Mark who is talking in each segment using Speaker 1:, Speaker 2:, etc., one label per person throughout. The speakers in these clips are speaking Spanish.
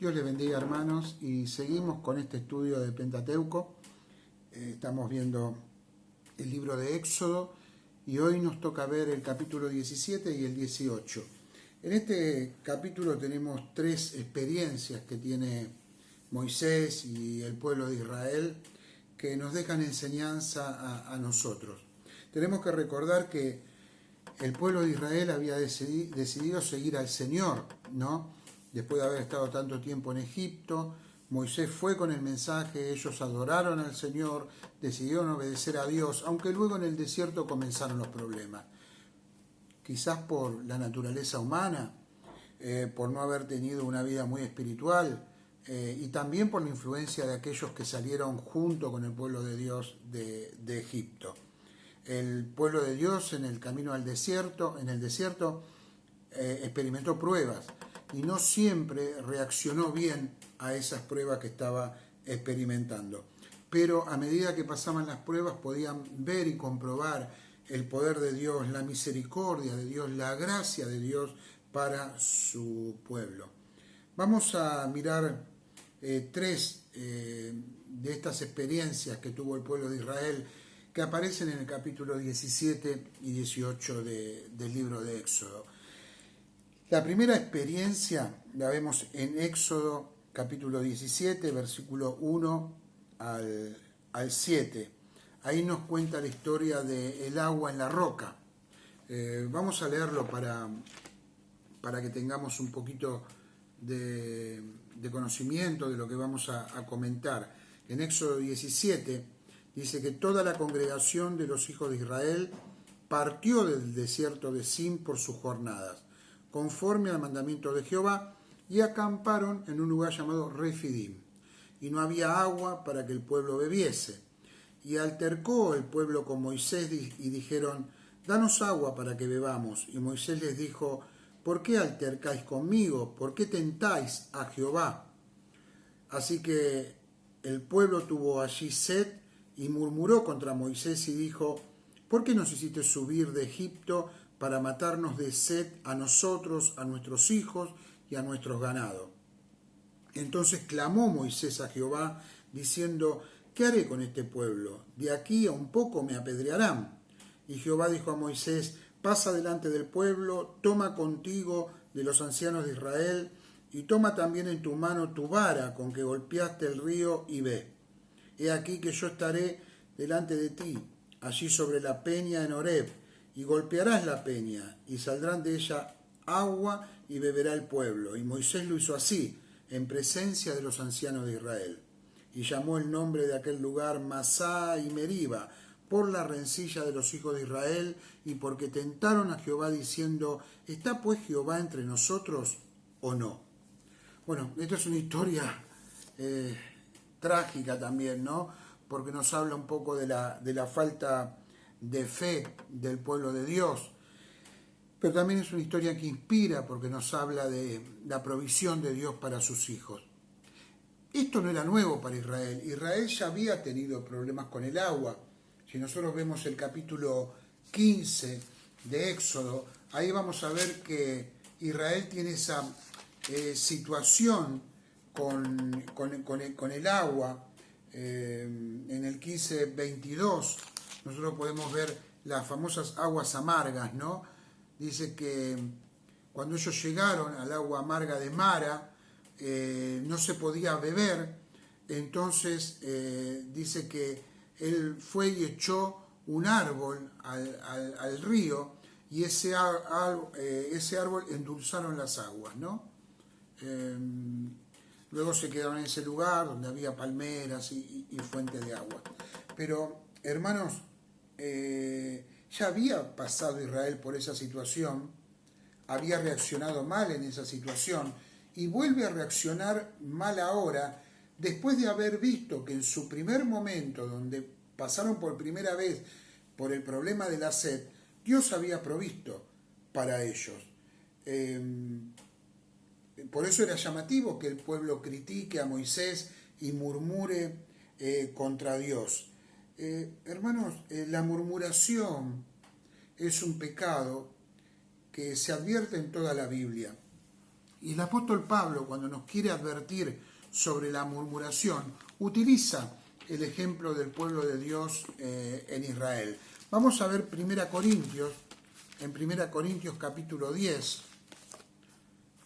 Speaker 1: Dios les bendiga, hermanos, y seguimos con este estudio de Pentateuco. Estamos viendo el libro de Éxodo y hoy nos toca ver el capítulo 17 y el 18. En este capítulo tenemos tres experiencias que tiene Moisés y el pueblo de Israel que nos dejan enseñanza a nosotros. Tenemos que recordar que el pueblo de Israel había decidido seguir al Señor, ¿no? Después de haber estado tanto tiempo en Egipto, Moisés fue con el mensaje, ellos adoraron al Señor, decidieron obedecer a Dios, aunque luego en el desierto comenzaron los problemas. Quizás por la naturaleza humana, por no haber tenido una vida muy espiritual, y también por la influencia de aquellos que salieron junto con el pueblo de Dios de Egipto. El pueblo de Dios en el camino al desierto, experimentó pruebas y no siempre reaccionó bien a esas pruebas que estaba experimentando. Pero a medida que pasaban las pruebas podían ver y comprobar el poder de Dios, la misericordia de Dios, la gracia de Dios para su pueblo. Vamos a mirar tres de estas experiencias que tuvo el pueblo de Israel que aparecen en el capítulo 17 y 18 del libro de Éxodo. La primera experiencia la vemos en Éxodo capítulo 17, versículo 1 al 7. Ahí nos cuenta la historia del agua en la roca. Vamos a leerlo para que tengamos un poquito de conocimiento de lo que vamos a comentar. En Éxodo 17 dice que toda la congregación de los hijos de Israel partió del desierto de Sin por sus jornadas, conforme al mandamiento de Jehová, y acamparon en un lugar llamado Refidim. Y no había agua para que el pueblo bebiese. Y altercó el pueblo con Moisés y dijeron: danos agua para que bebamos. Y Moisés les dijo: ¿por qué altercáis conmigo? ¿Por qué tentáis a Jehová? Así que el pueblo tuvo allí sed y murmuró contra Moisés y dijo: ¿por qué nos hiciste subir de Egipto para matarnos de sed a nosotros, a nuestros hijos y a nuestros ganados? Entonces clamó Moisés a Jehová, diciendo: ¿qué haré con este pueblo? De aquí a un poco me apedrearán. Y Jehová dijo a Moisés: pasa delante del pueblo, toma contigo de los ancianos de Israel, y toma también en tu mano tu vara con que golpeaste el río, y ve. He aquí que yo estaré delante de ti, allí sobre la peña en Horeb, y golpearás la peña, y saldrán de ella agua, y beberá el pueblo. Y Moisés lo hizo así, en presencia de los ancianos de Israel. Y llamó el nombre de aquel lugar Masá y Meriba, por la rencilla de los hijos de Israel, y porque tentaron a Jehová diciendo: ¿está pues Jehová entre nosotros o no? Bueno, esta es una historia trágica también, ¿no? Porque nos habla un poco de la falta de fe del pueblo de Dios. Pero también es una historia que inspira porque nos habla de la provisión de Dios para sus hijos. Esto no era nuevo para Israel. Israel ya había tenido problemas con el agua. Si nosotros vemos el capítulo 15 de Éxodo, ahí vamos a ver que Israel tiene esa situación con el agua. En el 15:22 nosotros podemos ver las famosas aguas amargas, ¿no? Dice que cuando ellos llegaron al agua amarga de Mara, no se podía beber. Entonces dice que él fue y echó un árbol al río, y ese árbol endulzaron las aguas, ¿no? Luego se quedaron en ese lugar donde había palmeras y fuente de agua. Pero, hermanos, ya había pasado Israel por esa situación, había reaccionado mal en esa situación, y vuelve a reaccionar mal ahora, después de haber visto que en su primer momento, donde pasaron por primera vez por el problema de la sed, Dios había provisto para ellos. Por eso era llamativo que el pueblo critique a Moisés y murmure contra Dios. Hermanos, la murmuración es un pecado que se advierte en toda la Biblia. Y el apóstol Pablo, cuando nos quiere advertir sobre la murmuración, utiliza el ejemplo del pueblo de Dios en Israel. Vamos a ver 1 Corintios, en 1 Corintios capítulo 10.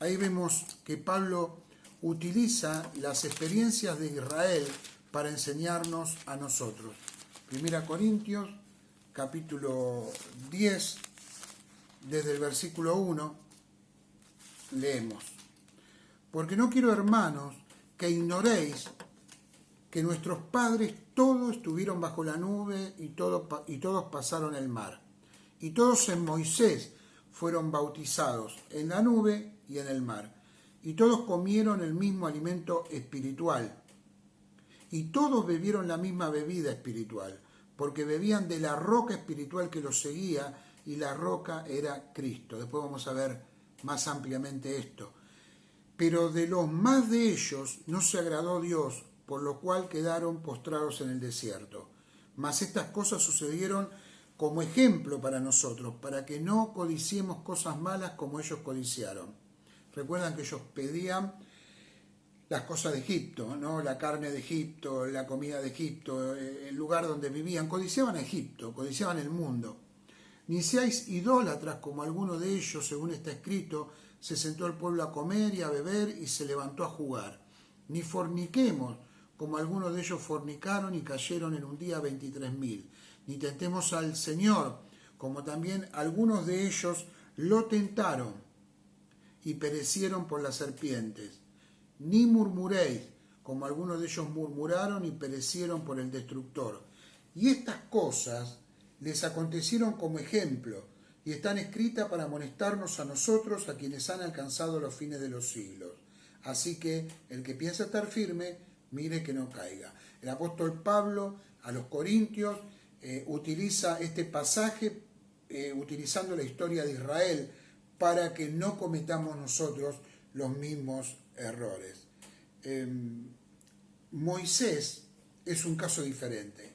Speaker 1: Ahí vemos que Pablo utiliza las experiencias de Israel para enseñarnos a nosotros. 1 Corintios capítulo 10, desde el versículo 1, leemos: porque no quiero, hermanos, que ignoréis que nuestros padres todos estuvieron bajo la nube y todos pasaron el mar. Y todos en Moisés fueron bautizados en la nube y en el mar. Y todos comieron el mismo alimento espiritual. Y todos bebieron la misma bebida espiritual, porque bebían de la roca espiritual que los seguía, y la roca era Cristo. Después vamos a ver más ampliamente esto. Pero de los más de ellos no se agradó Dios, por lo cual quedaron postrados en el desierto. Mas estas cosas sucedieron como ejemplo para nosotros, para que no codiciemos cosas malas como ellos codiciaron. Recuerdan que ellos pedían las cosas de Egipto, ¿no? La carne de Egipto, la comida de Egipto, el lugar donde vivían. Codiciaban a Egipto, codiciaban el mundo. Ni seáis idólatras como alguno de ellos, según está escrito: se sentó el pueblo a comer y a beber y se levantó a jugar. Ni forniquemos como algunos de ellos fornicaron y cayeron en un día 23.000. Ni tentemos al Señor, como también algunos de ellos lo tentaron y perecieron por las serpientes. Ni murmuréis, como algunos de ellos murmuraron y perecieron por el destructor. Y estas cosas les acontecieron como ejemplo, y están escritas para amonestarnos a nosotros, a quienes han alcanzado los fines de los siglos. Así que el que piensa estar firme, mire que no caiga. El apóstol Pablo a los Corintios utiliza este pasaje utilizando la historia de Israel para que no cometamos nosotros los mismos errores. Moisés es un caso diferente.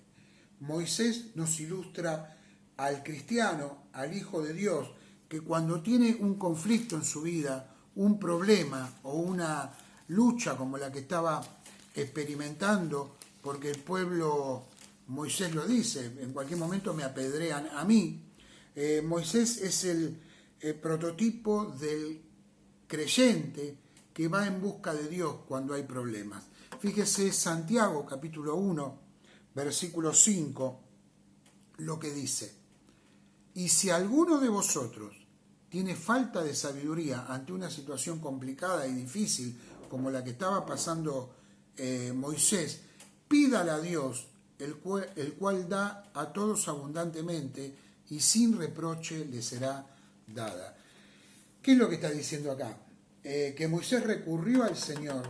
Speaker 1: Moisés nos ilustra al cristiano, al Hijo de Dios, que cuando tiene un conflicto en su vida, un problema o una lucha como la que estaba experimentando, porque el pueblo, Moisés lo dice, en cualquier momento me apedrean a mí. Moisés es el prototipo del creyente que va en busca de Dios cuando hay problemas. Fíjese Santiago capítulo 1, versículo 5, lo que dice: y si alguno de vosotros tiene falta de sabiduría ante una situación complicada y difícil como la que estaba pasando Moisés, pídala a Dios, el cual da a todos abundantemente y sin reproche le será dada. ¿Qué es lo que está diciendo acá? Que Moisés recurrió al Señor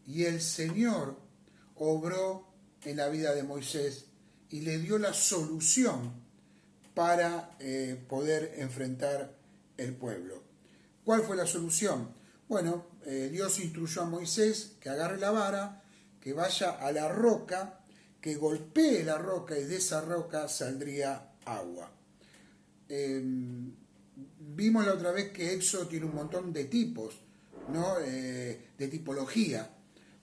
Speaker 1: y el Señor obró en la vida de Moisés y le dio la solución para poder enfrentar el pueblo. ¿Cuál fue la solución? Bueno, Dios instruyó a Moisés que agarre la vara, que vaya a la roca, que golpee la roca y de esa roca saldría agua. Vimos la otra vez que Éxodo tiene un montón de tipos, ¿no? De tipología.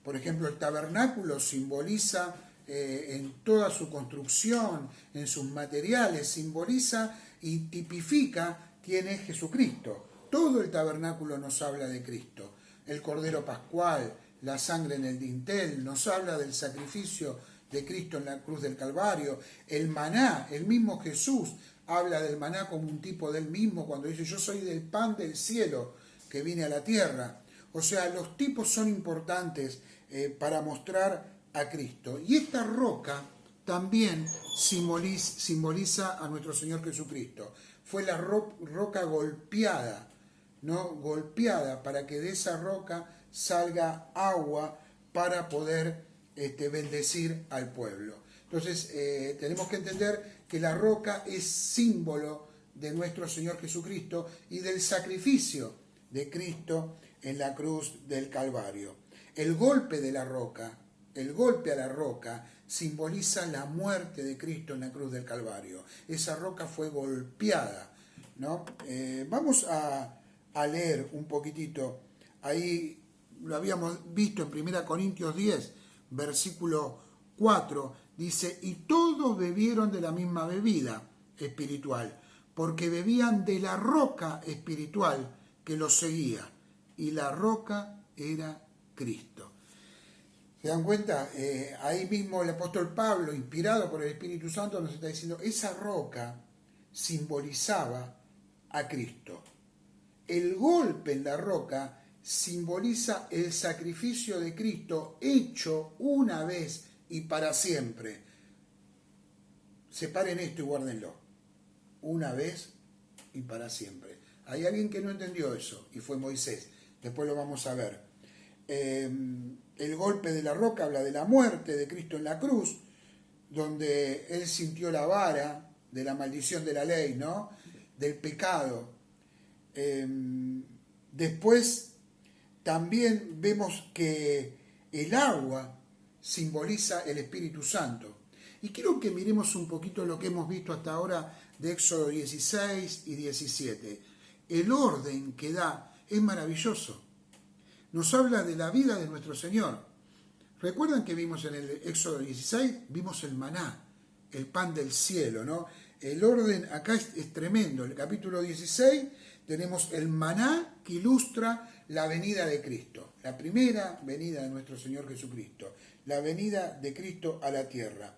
Speaker 1: Por ejemplo, el tabernáculo simboliza en toda su construcción, en sus materiales, simboliza y tipifica quién es Jesucristo. Todo el tabernáculo nos habla de Cristo. El Cordero Pascual, la sangre en el dintel, nos habla del sacrificio de Cristo en la cruz del Calvario. El maná, el mismo Jesús habla del maná como un tipo del mismo cuando dice: yo soy del pan del cielo que vine a la tierra. O sea, los tipos son importantes para mostrar a Cristo. Y esta roca también simboliza a nuestro Señor Jesucristo. Fue la roca golpeada, ¿no? Golpeada para que de esa roca salga agua para poder bendecir al pueblo. Entonces tenemos que entender que la roca es símbolo de nuestro Señor Jesucristo y del sacrificio de Cristo en la cruz del Calvario. El golpe de la roca, el golpe a la roca, simboliza la muerte de Cristo en la cruz del Calvario. Esa roca fue golpeada, ¿no? Vamos a leer un poquitito ahí lo habíamos visto en 1 Corintios 10, versículo 4, dice, y todos bebieron de la misma bebida espiritual, porque bebían de la roca espiritual que los seguía, y la roca era Cristo. ¿Se dan cuenta? Ahí mismo el apóstol Pablo, inspirado por el Espíritu Santo, nos está diciendo, esa roca simbolizaba a Cristo. El golpe en la roca simboliza el sacrificio de Cristo hecho una vez y para siempre. Separen esto y guárdenlo. Una vez y para siempre. Hay alguien que no entendió eso y fue Moisés. Después lo vamos a ver. El golpe de la roca habla de la muerte de Cristo en la cruz, donde él sintió la vara de la maldición de la ley, ¿no? Del pecado. Después también vemos que el agua simboliza el Espíritu Santo. Y quiero que miremos un poquito lo que hemos visto hasta ahora de Éxodo 16 y 17. El orden que da es maravilloso. Nos habla de la vida de nuestro Señor. ¿Recuerdan que vimos en el Éxodo 16? Vimos el maná, el pan del cielo, ¿no? El orden acá es tremendo. En el capítulo 16 tenemos el maná que ilustra la venida de Cristo. La primera venida de nuestro Señor Jesucristo. La venida de Cristo a la tierra.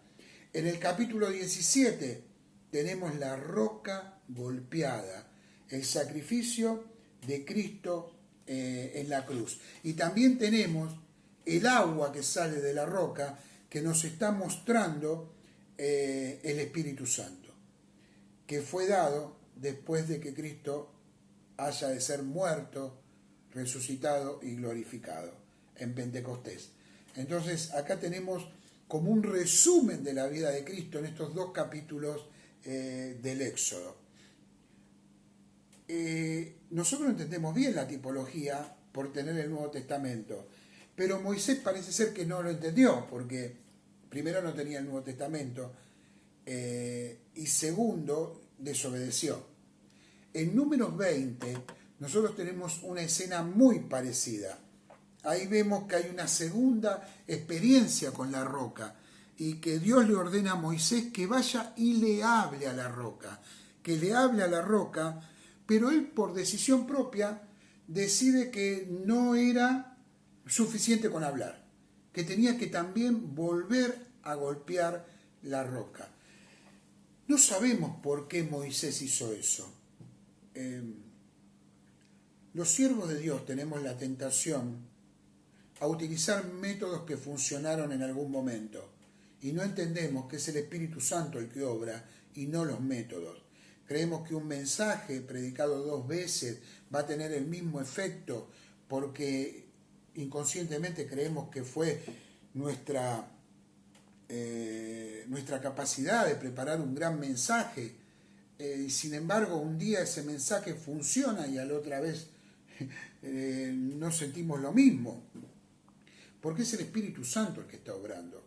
Speaker 1: En el capítulo 17 tenemos la roca golpeada. El sacrificio de Cristo en la cruz. Y también tenemos el agua que sale de la roca que nos está mostrando el Espíritu Santo, que fue dado después de que Cristo haya de ser muerto, resucitado y glorificado en Pentecostés. Entonces acá tenemos como un resumen de la vida de Cristo en estos dos capítulos del Éxodo. Nosotros entendemos bien la tipología por tener el Nuevo Testamento, pero Moisés parece ser que no lo entendió, porque primero no tenía el Nuevo Testamento y segundo desobedeció. En Números 20 nosotros tenemos una escena muy parecida. Ahí vemos que hay una segunda experiencia con la roca y que Dios le ordena a Moisés que vaya y le hable a la roca, que le hable a la roca, pero él por decisión propia decide que no era suficiente con hablar, que tenía que también volver a golpear la roca. No sabemos por qué Moisés hizo eso. Los siervos de Dios tenemos la tentación a utilizar métodos que funcionaron en algún momento y no entendemos que es el Espíritu Santo el que obra y no los métodos. Creemos que un mensaje predicado 2 veces va a tener el mismo efecto porque inconscientemente creemos que fue nuestra capacidad de preparar un gran mensaje. Sin embargo, un día ese mensaje funciona y a la otra vez no sentimos lo mismo. Porque es el Espíritu Santo el que está obrando.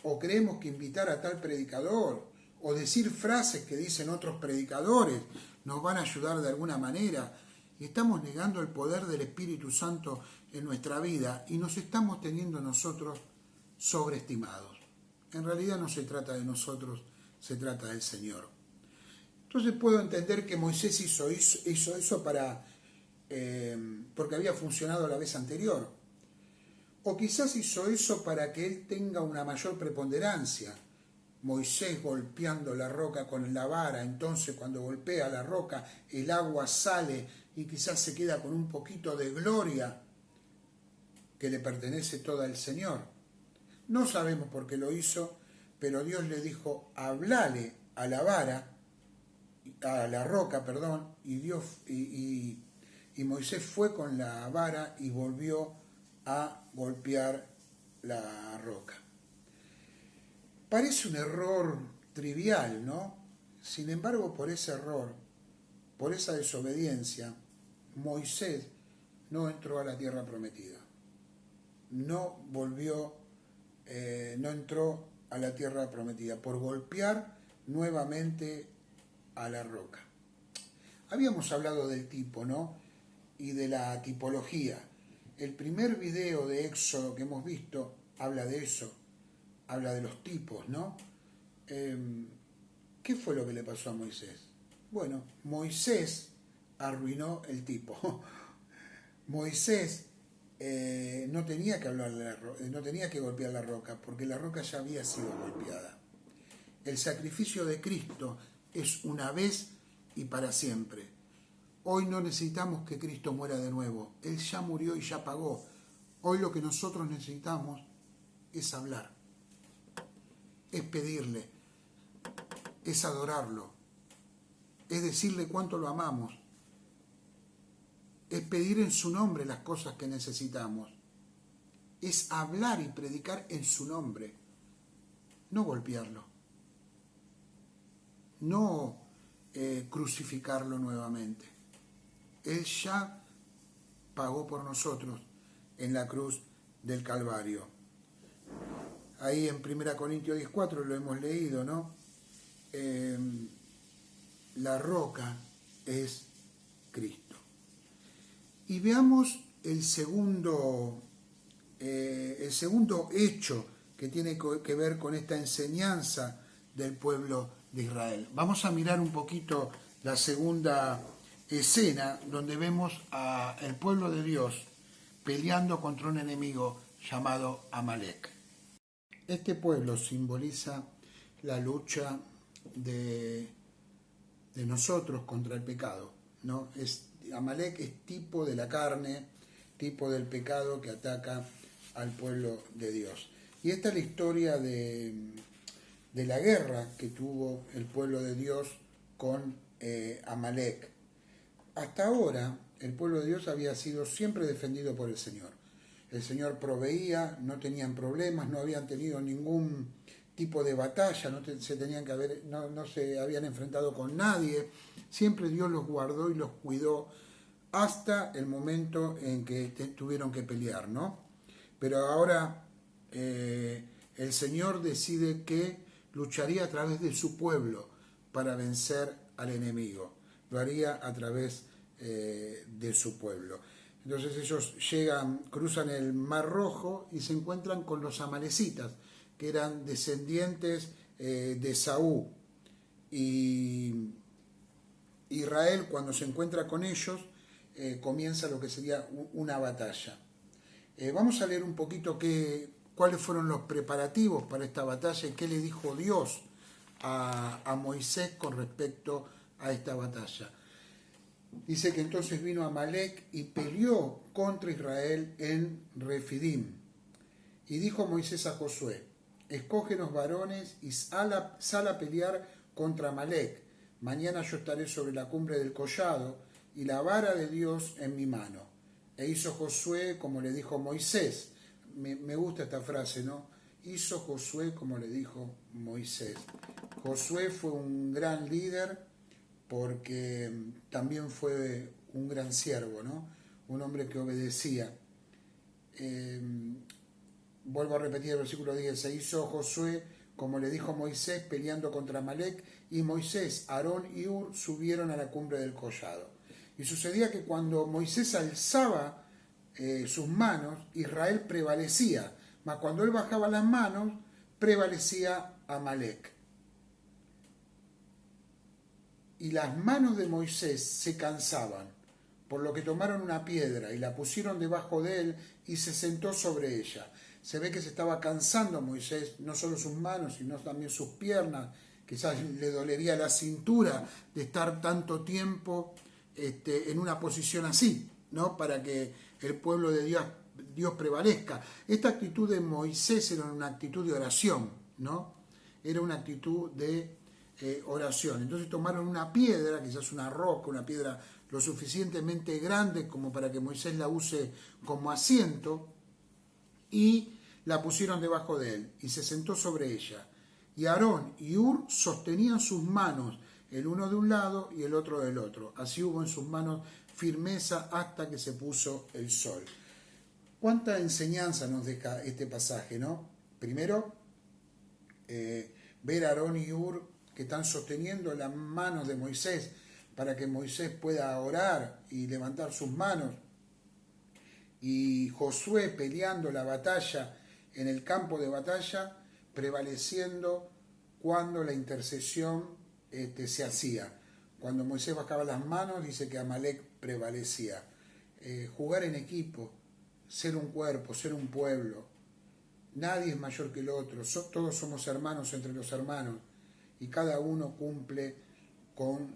Speaker 1: O creemos que invitar a tal predicador o decir frases que dicen otros predicadores nos van a ayudar de alguna manera y estamos negando el poder del Espíritu Santo en nuestra vida y nos estamos teniendo nosotros sobreestimados. En realidad no se trata de nosotros, se trata del Señor. Entonces puedo entender que Moisés hizo eso porque había funcionado la vez anterior. O quizás hizo eso para que él tenga una mayor preponderancia. Moisés golpeando la roca con la vara, entonces cuando golpea la roca el agua sale y quizás se queda con un poquito de gloria que le pertenece toda al Señor. No sabemos por qué lo hizo, pero Dios le dijo, hablale a la vara, a la roca, perdón, y Moisés fue con la vara y volvió a golpear la roca. Parece un error trivial, ¿no? Sin embargo, por ese error, por esa desobediencia, Moisés no entró a la tierra prometida. No entró a la tierra prometida por golpear nuevamente a la roca. Habíamos hablado del tipo, ¿no? y de la tipología. El primer video de Éxodo que hemos visto habla de eso, habla de los tipos, ¿no? ¿Qué fue lo que le pasó a Moisés? Bueno, Moisés arruinó el tipo. Moisés no tenía que hablarle no tenía que golpear la roca, porque la roca ya había sido golpeada. El sacrificio de Cristo es una vez y para siempre. Hoy no necesitamos que Cristo muera de nuevo. Él ya murió y ya pagó. Hoy lo que nosotros necesitamos es hablar, es pedirle, es adorarlo, es decirle cuánto lo amamos, es pedir en su nombre las cosas que necesitamos, es hablar y predicar en su nombre, no golpearlo, no crucificarlo nuevamente. Él ya pagó por nosotros en la cruz del Calvario. Ahí en 1 Corintios 10:4 lo hemos leído, ¿no? La roca es Cristo. Y veamos el segundo hecho que tiene que ver con esta enseñanza del pueblo de Israel. Vamos a mirar un poquito la segunda escena donde vemos al pueblo de Dios peleando contra un enemigo llamado Amalek. Este pueblo simboliza la lucha de nosotros contra el pecado, ¿no? Amalek es tipo de la carne, tipo del pecado que ataca al pueblo de Dios. Y esta es la historia de la guerra que tuvo el pueblo de Dios con Amalek. Hasta ahora, el pueblo de Dios había sido siempre defendido por el Señor. El Señor proveía, no tenían problemas, no habían tenido ningún tipo de batalla, no se habían enfrentado con nadie. Siempre Dios los guardó y los cuidó hasta el momento en que tuvieron que pelear, ¿no? Pero ahora el Señor decide que lucharía a través de su pueblo para vencer al enemigo. Lo haría a través de su pueblo. Entonces ellos cruzan el Mar Rojo y se encuentran con los amalecitas, que eran descendientes de Saúl. Y Israel, cuando se encuentra con ellos, comienza lo que sería una batalla. Vamos a leer un poquito cuáles fueron los preparativos para esta batalla y qué le dijo Dios a Moisés con respecto a esta batalla. Dice que entonces vino Amalek y peleó contra Israel en Refidim. Y dijo Moisés a Josué: escógenos varones y sal a pelear contra Amalek. Mañana yo estaré sobre la cumbre del collado y la vara de Dios en mi mano. E hizo Josué como le dijo Moisés. Me gusta esta frase, ¿no? Hizo Josué como le dijo Moisés. Josué fue un gran líder porque también fue un gran siervo, ¿no? Un hombre que obedecía. Vuelvo a repetir el versículo 10. Se hizo Josué como le dijo Moisés peleando contra Amalek, y Moisés, Aarón y Hur subieron a la cumbre del collado. Y sucedía que cuando Moisés alzaba sus manos, Israel prevalecía, mas cuando él bajaba las manos, prevalecía Amalek. Y las manos de Moisés se cansaban, por lo que tomaron una piedra y la pusieron debajo de él y se sentó sobre ella. Se ve que se estaba cansando Moisés, no solo sus manos, sino también sus piernas. Quizás le dolería la cintura de estar tanto tiempo en una posición así, ¿no? Para que el pueblo de Dios prevalezca. Esta actitud de Moisés era una actitud de oración, ¿no? Era una actitud de oración. Entonces tomaron una piedra, quizás una roca, una piedra lo suficientemente grande como para que Moisés la use como asiento, y la pusieron debajo de él, y se sentó sobre ella. Y Aarón y Hur sostenían sus manos, el uno de un lado y el otro del otro. Así hubo en sus manos firmeza hasta que se puso el sol. ¿Cuánta enseñanza nos deja este pasaje, no? Primero, ver a Aarón y Hur que están sosteniendo las manos de Moisés para que Moisés pueda orar y levantar sus manos. Y Josué peleando la batalla en el campo de batalla, prevaleciendo cuando la intercesión se hacía. Cuando Moisés bajaba las manos, dice que Amalek prevalecía. Jugar en equipo, ser un cuerpo, ser un pueblo. Nadie es mayor que el otro, todos somos hermanos entre los hermanos y cada uno cumple con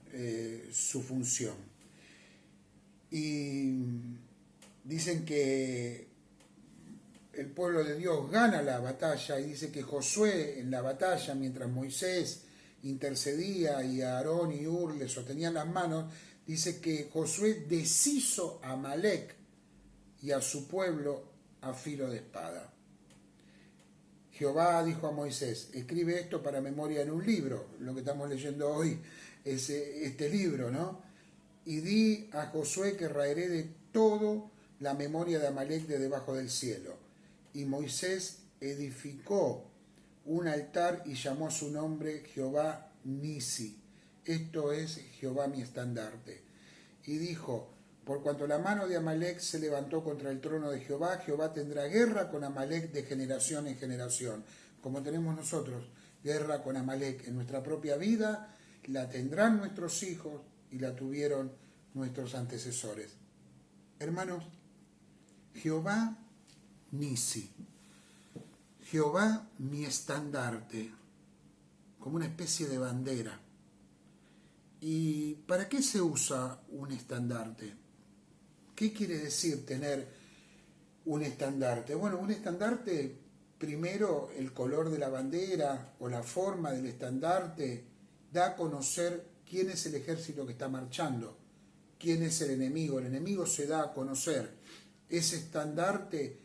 Speaker 1: su función. Y dicen que el pueblo de Dios gana la batalla, y dice que Josué en la batalla, mientras Moisés intercedía y Aarón y Hur le sostenían las manos, dice que Josué deshizo a Amalek y a su pueblo a filo de espada. Jehová dijo a Moisés: escribe esto para memoria en un libro. Lo que estamos leyendo hoy es este libro, ¿no? Y di a Josué que raeré de todo la memoria de Amalek de debajo del cielo. Y Moisés edificó un altar y llamó a su nombre Jehová Nisi. Esto es Jehová mi estandarte. Y dijo: por cuanto la mano de Amalek se levantó contra el trono de Jehová, Jehová tendrá guerra con Amalek de generación en generación. Como tenemos nosotros guerra con Amalek en nuestra propia vida, la tendrán nuestros hijos y la tuvieron nuestros antecesores. Hermanos, Jehová Nisi, Jehová mi estandarte, como una especie de bandera. ¿Y para qué se usa un estandarte? ¿Qué quiere decir tener un estandarte? Bueno, un estandarte, primero el color de la bandera o la forma del estandarte da a conocer quién es el ejército que está marchando, quién es el enemigo. El enemigo se da a conocer. Ese estandarte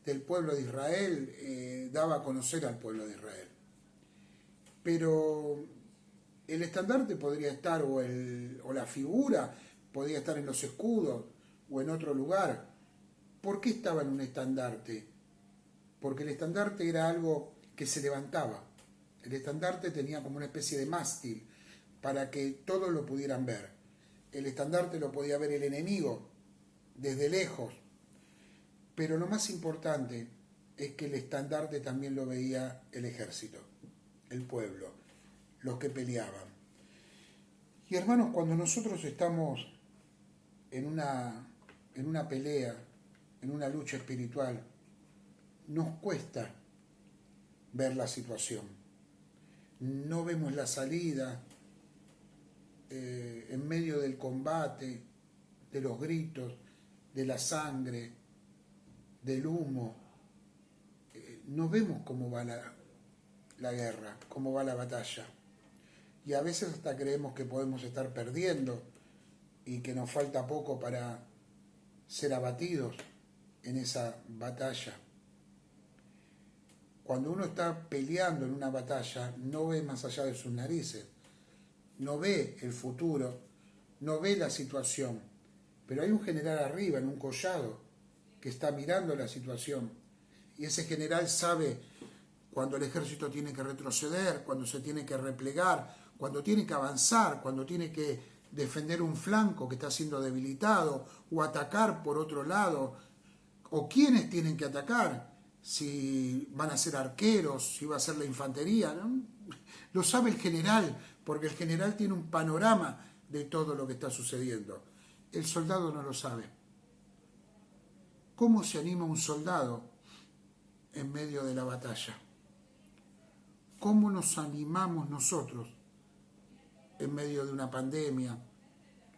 Speaker 1: del pueblo de Israel daba a conocer al pueblo de Israel. Pero el estandarte podría estar, o la figura podría estar en los escudos o en otro lugar. ¿Por qué estaba en un estandarte? Porque el estandarte era algo que se levantaba. El estandarte tenía como una especie de mástil para que todos lo pudieran ver. El estandarte lo podía ver el enemigo desde lejos. Pero lo más importante es que el estandarte también lo veía el ejército, el pueblo, los que peleaban. Y hermanos, cuando nosotros estamos en una pelea, en una lucha espiritual, nos cuesta ver la situación. No vemos la salida en medio del combate, de los gritos, de la sangre, del humo. No vemos cómo va la guerra, cómo va la batalla. Y a veces hasta creemos que podemos estar perdiendo y que nos falta poco para ser abatidos en esa batalla. Cuando uno está peleando en una batalla, no ve más allá de sus narices, no ve el futuro, no ve la situación, pero hay un general arriba, en un collado, que está mirando la situación, y ese general sabe cuando el ejército tiene que retroceder, cuando se tiene que replegar, cuando tiene que avanzar, cuando tiene que defender un flanco que está siendo debilitado, o atacar por otro lado, o quiénes tienen que atacar, si van a ser arqueros, si va a ser la infantería, ¿no? Lo sabe el general, porque el general tiene un panorama de todo lo que está sucediendo. El soldado no lo sabe. ¿Cómo se anima un soldado en medio de la batalla? ¿Cómo nos animamos nosotros en medio de una pandemia,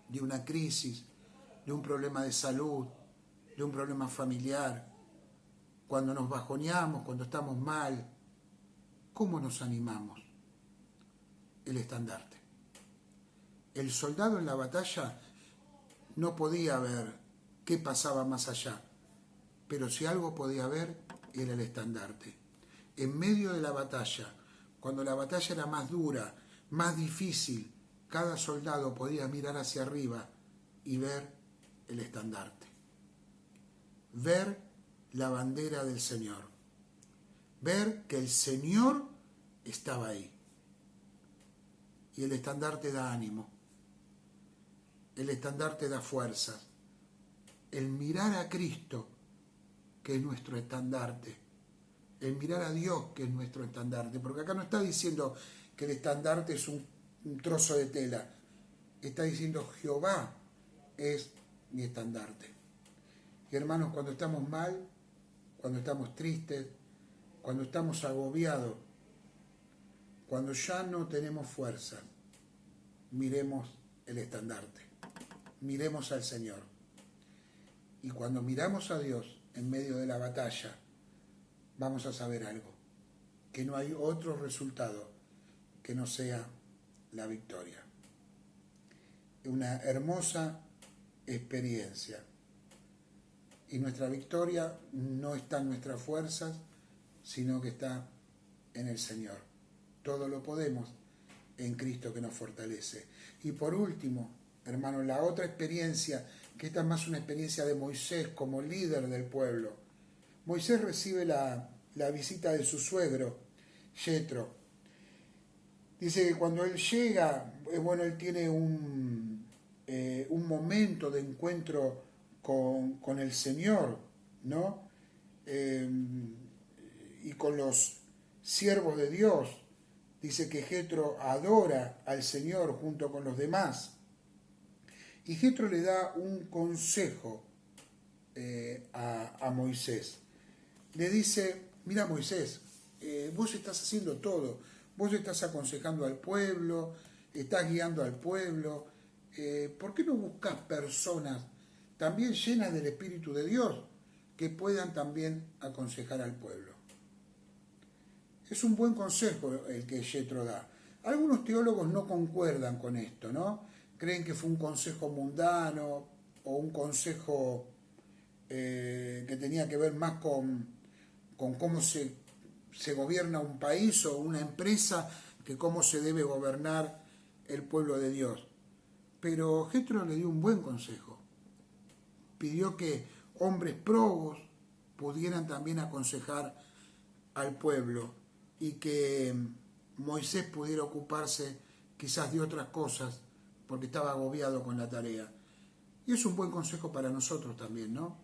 Speaker 1: de una crisis, de un problema de salud, de un problema familiar? Cuando nos bajoneamos, cuando estamos mal, ¿cómo nos animamos? El estandarte. El soldado en la batalla no podía ver qué pasaba más allá, pero si algo podía ver era el estandarte. En medio de la batalla, cuando la batalla era más dura, más difícil, cada soldado podía mirar hacia arriba y ver el estandarte. Ver la bandera del Señor. Ver que el Señor estaba ahí. Y el estandarte da ánimo. el estandarte da fuerzas. El mirar a Cristo, que es nuestro estandarte. El mirar a Dios, que es nuestro estandarte. Porque acá no está diciendo que el estandarte es un trozo de tela. Está diciendo Jehová es mi estandarte. Y hermanos, cuando estamos mal, cuando estamos tristes, cuando estamos agobiados, cuando ya no tenemos fuerza, miremos el estandarte, miremos al Señor. Y cuando miramos a Dios en medio de la batalla, vamos a saber algo, que no hay otro resultado que no sea la victoria. Una hermosa experiencia. Y nuestra victoria no está en nuestras fuerzas, sino que está en el Señor. Todo lo podemos en Cristo que nos fortalece. Y por último, hermanos, la otra experiencia, que esta es más una experiencia de Moisés como líder del pueblo. Moisés recibe la visita de su suegro, Yetro. Dice que cuando él llega, bueno, él tiene un momento de encuentro con el Señor, ¿no? Y con los siervos de Dios. Dice que Jetro adora al Señor junto con los demás. Y Jetro le da un consejo a Moisés. Le dice, mira Moisés, vos estás haciendo todo, vos estás aconsejando al pueblo, estás guiando al pueblo, ¿por qué no buscas personas también llenas del Espíritu de Dios que puedan también aconsejar al pueblo? Es un buen consejo el que Yetro da. Algunos teólogos no concuerdan con esto, ¿no? Creen que fue un consejo mundano o un consejo que tenía que ver más con cómo se gobierna un país o una empresa que cómo se debe gobernar el pueblo de Dios. Pero Jetro le dio un buen consejo. Pidió que hombres probos pudieran también aconsejar al pueblo y que Moisés pudiera ocuparse quizás de otras cosas porque estaba agobiado con la tarea. Y es un buen consejo para nosotros también, ¿no?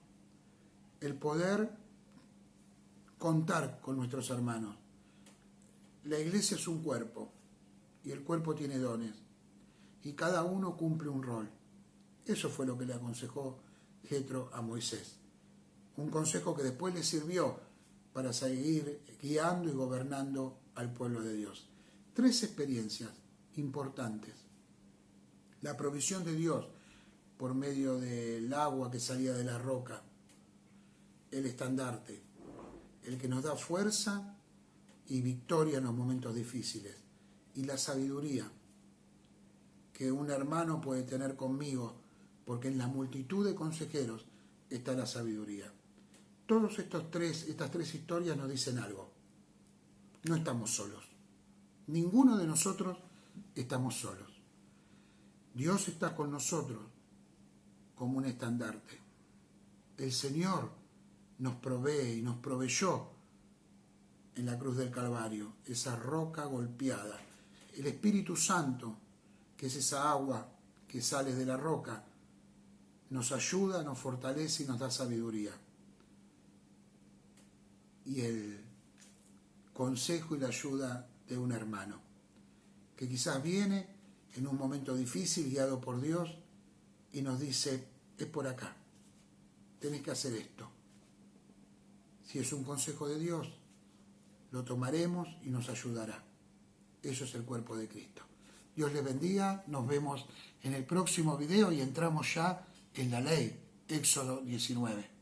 Speaker 1: El poder contar con nuestros hermanos. La iglesia es un cuerpo y el cuerpo tiene dones y cada uno cumple un rol. Eso fue lo que le aconsejó Jetro a Moisés. Un consejo que después le sirvió para seguir guiando y gobernando al pueblo de Dios. 3 experiencias importantes. La provisión de Dios por medio del agua que salía de la roca. El estandarte, el que nos da fuerza y victoria en los momentos difíciles. Y la sabiduría que un hermano puede tener conmigo, porque en la multitud de consejeros está la sabiduría. Todas estas tres historias nos dicen algo. No estamos solos. Ninguno de nosotros estamos solos. Dios está con nosotros como un estandarte. El Señor nos provee y nos proveyó en la cruz del Calvario, esa roca golpeada. El Espíritu Santo, que es esa agua que sale de la roca, nos ayuda, nos fortalece y nos da sabiduría. Y el consejo y la ayuda de un hermano, que quizás viene en un momento difícil, guiado por Dios, y nos dice, es por acá, tenés que hacer esto. Si es un consejo de Dios, lo tomaremos y nos ayudará. Eso es el cuerpo de Cristo. Dios les bendiga, nos vemos en el próximo video y entramos ya en la ley, Éxodo 19.